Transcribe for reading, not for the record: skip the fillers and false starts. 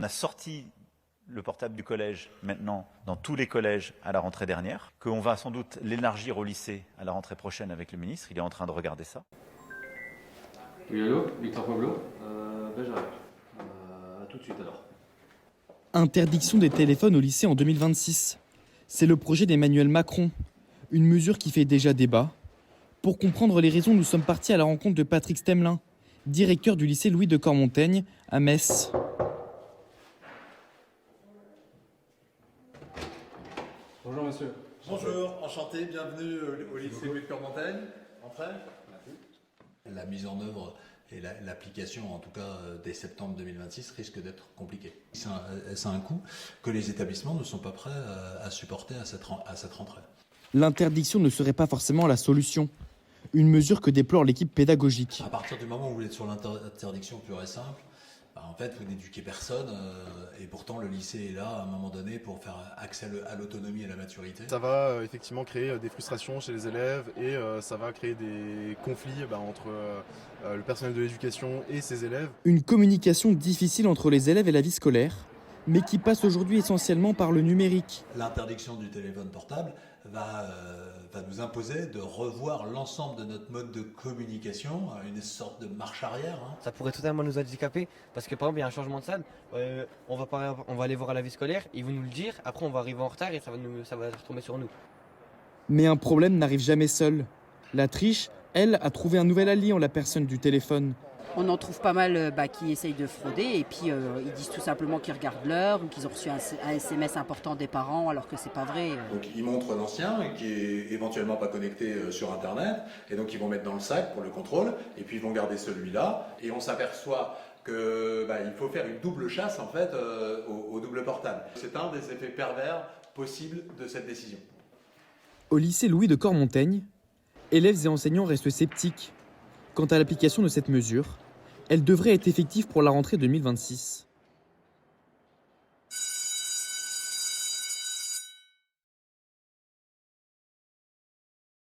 On a sorti le portable du collège maintenant dans tous les collèges à la rentrée dernière, qu'on va sans doute l'élargir au lycée à la rentrée prochaine avec le ministre. Il est en train de regarder ça. Oui, allô, Victor Pablo j'arrive. À tout de suite alors. Interdiction des téléphones au lycée en 2026. C'est le projet d'Emmanuel Macron, une mesure qui fait déjà débat. Pour comprendre les raisons, nous sommes partis à la rencontre de Patrick Stemelin, directeur du lycée Louis de Cormontaigne à Metz. Bonjour monsieur. Bonjour, enchanté, bienvenue au lycée Louis de Cormontaigne. Entrez. La mise en œuvre et l'application, en tout cas dès septembre 2026, risque d'être compliquée. Ça a un coût que les établissements ne sont pas prêts à supporter à cette rentrée. L'interdiction ne serait pas forcément la solution. Une mesure que déplore l'équipe pédagogique. À partir du moment où vous êtes sur l'interdiction pure et simple, en fait, vous n'éduquez personne et pourtant le lycée est là à un moment donné pour faire accès à l'autonomie et à la maturité. Ça va effectivement créer des frustrations chez les élèves et ça va créer des conflits entre le personnel de l'éducation et ses élèves. Une communication difficile entre les élèves et la vie scolaire, mais qui passe aujourd'hui essentiellement par le numérique. L'interdiction du téléphone portable va nous imposer de revoir l'ensemble de notre mode de communication, une sorte de marche arrière. Ça pourrait totalement nous handicaper parce que par exemple il y a un changement de salle, on va aller voir à la vie scolaire, ils vont nous le dire, après on va arriver en retard et ça va retomber sur nous. Mais un problème n'arrive jamais seul. La triche, elle, a trouvé un nouvel allié en la personne du téléphone. On en trouve pas mal qui essayent de frauder et puis ils disent tout simplement qu'ils regardent l'heure ou qu'ils ont reçu un SMS important des parents alors que c'est pas vrai. Donc ils montrent l'ancien qui est éventuellement pas connecté sur internet et donc ils vont mettre dans le sac pour le contrôle et puis ils vont garder celui-là et on s'aperçoit que il faut faire une double chasse en fait au double portable. C'est un des effets pervers possibles de cette décision. Au lycée Louis de Cormontaigne, élèves et enseignants restent sceptiques. Quant à l'application de cette mesure, elle devrait être effective pour la rentrée 2026.